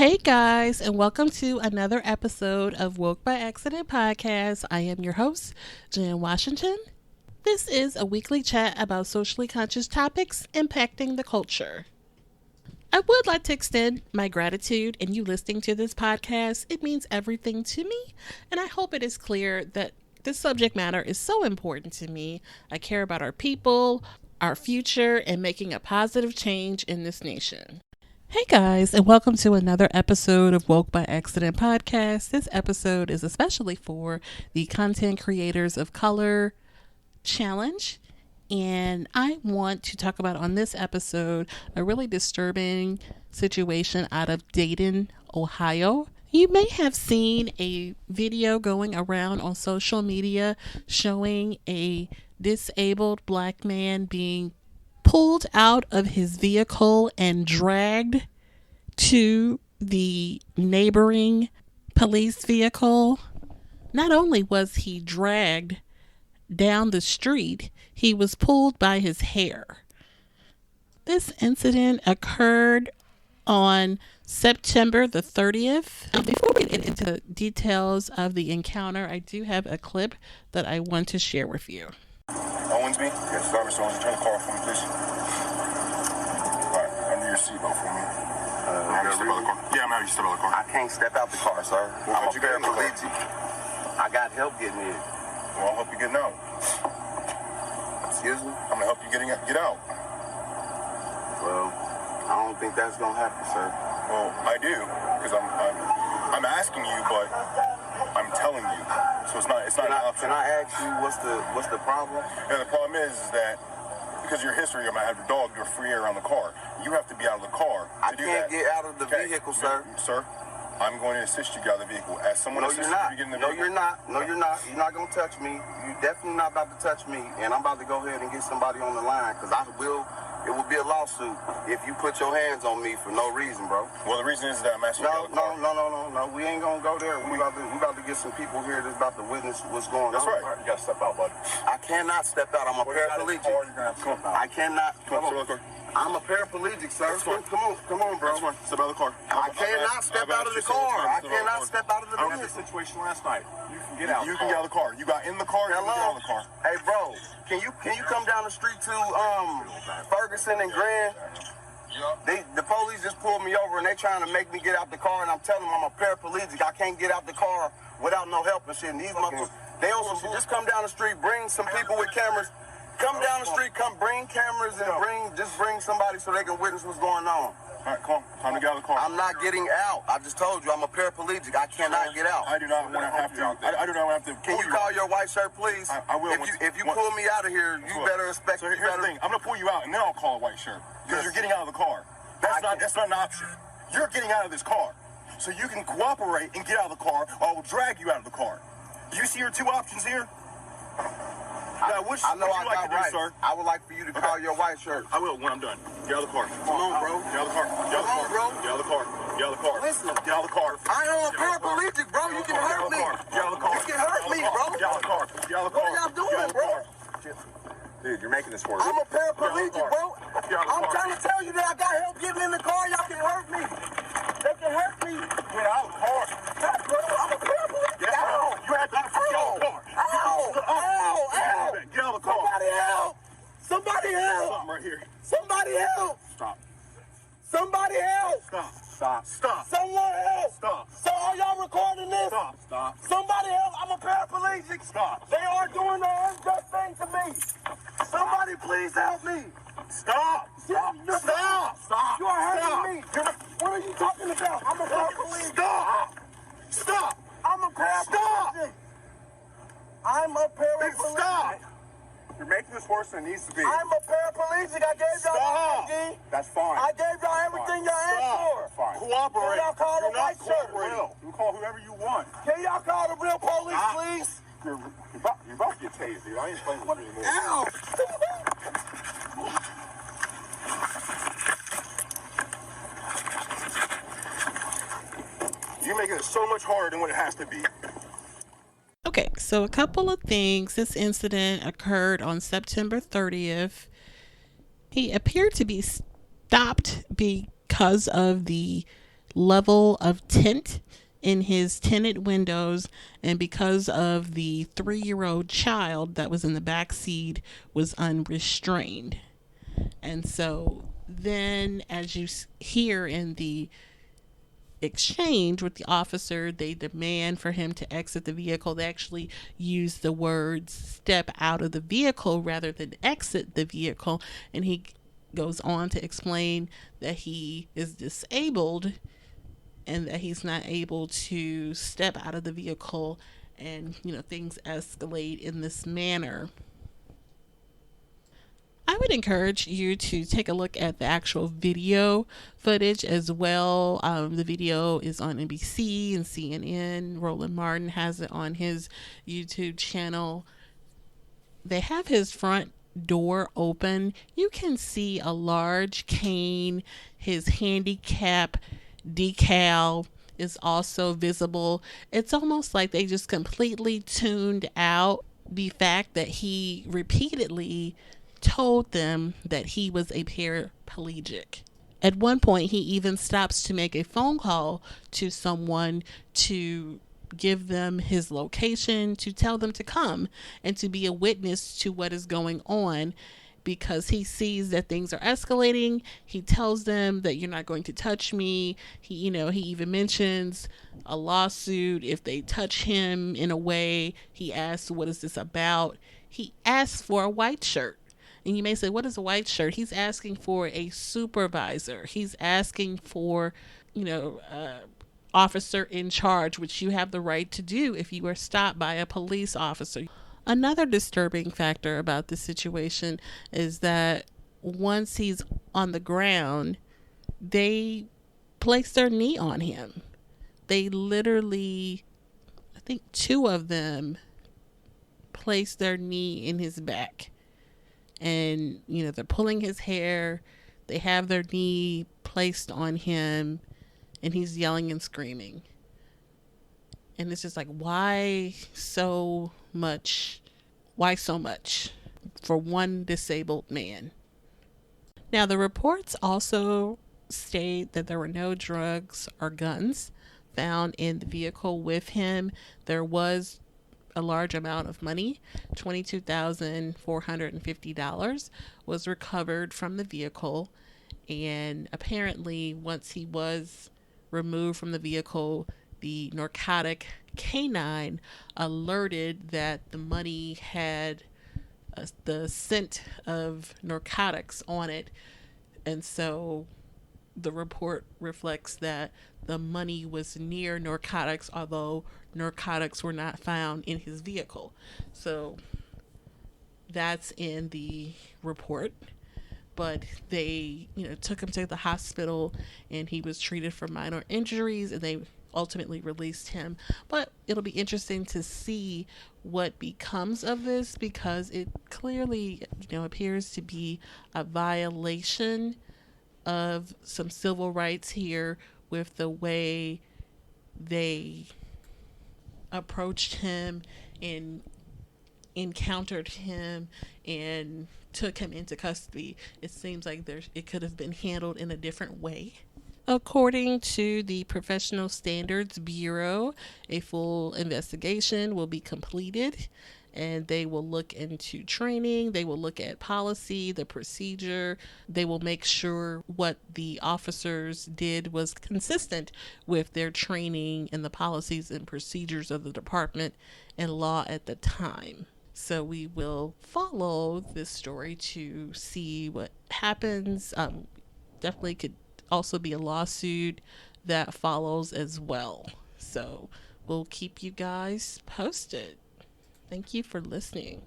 Hey guys, and welcome to another episode of Woke by Accident podcast. I am your host, Jan Washington. This is a weekly chat about socially conscious topics impacting the culture. I would like to extend my gratitude in you listening to this podcast. It means everything to me, and I hope it is clear that this subject matter is so important to me. I care about our people, our future, and making a positive change in this nation. Hey guys, and welcome to another episode of Woke by Accident podcast. This episode is especially for the Content Creators of Color Challenge. And I want to talk about on this episode a really disturbing situation out of Dayton, Ohio. You may have seen a video going around on social media showing a disabled black man being pulled out of his vehicle and dragged to the neighboring police vehicle. Not only was he dragged down the street, he was pulled by his hair. This incident occurred on September the 30th. Before we get into details of the encounter, I do have a clip that I want to share with you. Owensby? Yes, service owner. Turn the car off for me, please. Alright, undo your seatbelt for me. I'm having you step out of the car. Yeah, I'm having you step out of the car. I can't step out the car, sir. I'm a paraplegic. I got help getting in. Well, I'll help you getting out. Excuse me? I'm gonna help you get out. Well, I don't think that's gonna happen, sir. Well, I do, because I'm asking you, but I'm telling you. So it's not an option. Can I ask you what's the problem? Yeah, the problem is that because of your history, I'm gonna have your dog do a free air around the car. You have to be out of the car to do that. I can't get out of the vehicle, sir. Sir, I'm going to assist you get out of the vehicle. As someone No, you're not. No, you're not. No, you're not. You're not gonna touch me. You're definitely not about to touch me. And I'm about to go ahead and get somebody on the line because it will be a lawsuit if you put your hands on me for no reason, bro. Well, the reason is that I'm asking you to get out of the car. No. We ain't gonna go there. We about to get some people here that's about to witness what's going That's on. right. You gotta step out, buddy. I cannot step out. I'm a paraplegic. You're gonna have to come out. I cannot. Come on, step out of the car. I'm a paraplegic, sir. Come on, bro. That's fine. Step out of the car. I cannot step out of the car. I cannot step out of the I vehicle. had this situation last night. You can get out. You can get out of the car. You got in the car. You can get out of the car. Hey, bro. Can you come down the street to Ferguson and Grand? The police just pulled me over and they trying to make me get out the car, and I'm telling them I'm a paraplegic. I can't get out the car without no help and shit. And these motherfuckers, they on some just come down the street, bring some people with cameras. Come down the street, bring cameras and bring somebody so they can witness what's going on. All right, come on. Time to get out of the car. I'm not getting out. I just told you I'm a paraplegic. I cannot get out. I do not want to have to. I do not want to have to. Can you call your white shirt, please? I will. If you pull me out of here, you better expect. So here's the thing. I'm gonna pull you out, and then I'll call a white shirt because you're getting out of the car. That's not an option. You're getting out of this car, so you can cooperate and get out of the car, or I will drag you out of the car. Do you see your two options here? I know I got rights. Sir? I would like for you to call your white shirt. I will when I'm done. Get out of the car. Come on, bro. Get out of the car. Get out of the car. Bro. Get out of the car. Get out of the car. Listen. Get out of the car. I am a paraplegic, bro. You can hurt me. Get out of the car. You can hurt me, bro. Get out of the car. Get out of the car. What are y'all doing, bro? Dude, you're making this worse. I'm a paraplegic, bro. I'm trying to tell you that I got help getting in the car. Y'all can hurt me. They can hurt me. Get out of the car. Bro, I'm a paraplegic. Get out. You have to get out of the car. Ow. Get out of the car. Somebody help. Something right here. Somebody help. Stop. Somebody help. Stop. Someone help. Stop. So are y'all recording this? Stop. Somebody help. I'm a paraplegic. Stop. They are doing the unjust thing to me. Somebody please help me. Stop. Stop. You are hurting me. What are you talking about? I'm a paraplegic. Stop. I'm a paraplegic. I'm a paraplegic. Stop. You're making this worse than it needs to be. I'm a paraplegic. I gave y'all my ID. That's fine. I gave y'all everything y'all asked for. Fine. Cooperate. Can y'all call the white shirt? You call whoever you want. Can y'all call the real police, please? You're about to get tased, dude. I ain't playing with you anymore. Ow! You're making it so much harder than what it has to be. Okay, so a couple of things. This incident occurred on September 30th. He appeared to be stopped because of the level of tint in his tinted windows, and because of the 3-year-old child that was in the back seat was unrestrained. And so then, as you hear in the exchange with the officer, they demand for him to exit the vehicle. They actually use the words step out of the vehicle rather than exit the vehicle. And he goes on to explain that he is disabled and that he's not able to step out of the vehicle, and things escalate in this manner. I would encourage you to take a look at the actual video footage as well. The video is on NBC and CNN. Roland Martin has it on his YouTube channel. They have his front door open. You can see a large cane. His handicap decal is also visible. It's almost like they just completely tuned out the fact that he repeatedly told them that he was a paraplegic. At one point, he even stops to make a phone call to someone to give them his location, to tell them to come and to be a witness to what is going on, because he sees that things are escalating. He tells them that you're not going to touch me. He even mentions a lawsuit if they touch him in a way. He asks, what is this about? He asks for a white shirt. And you may say, what is a white shirt? He's asking for a supervisor. He's asking for, officer in charge, which you have the right to do if you are stopped by a police officer. Another disturbing factor about this situation is that once he's on the ground, they place their knee on him. They literally, I think 2 of them place their knee in his back. And, they're pulling his hair. They have their knee placed on him, and he's yelling and screaming. And it's just like, why so much? Why so much for one disabled man? Now, the reports also state that there were no drugs or guns found in the vehicle with him. There was a large amount of money. $22,450 was recovered from the vehicle. And apparently, once he was removed from the vehicle, the narcotic canine alerted that the money had the scent of narcotics on it. And so the report reflects that the money was near narcotics, although narcotics were not found in his vehicle. So that's in the report. But they, took him to the hospital, and he was treated for minor injuries, and they ultimately released him. But it'll be interesting to see what becomes of this, because it clearly, appears to be a violation of some civil rights here with the way they approached him and encountered him and took him into custody. It seems like it could have been handled in a different way. According to the Professional Standards Bureau, a full investigation will be completed, and they will look into training. They will look at policy, the procedure. They will make sure what the officers did was consistent with their training and the policies and procedures of the department and law at the time. So we will follow this story to see what happens. Definitely could also be a lawsuit that follows as well. So we'll keep you guys posted. Thank you for listening.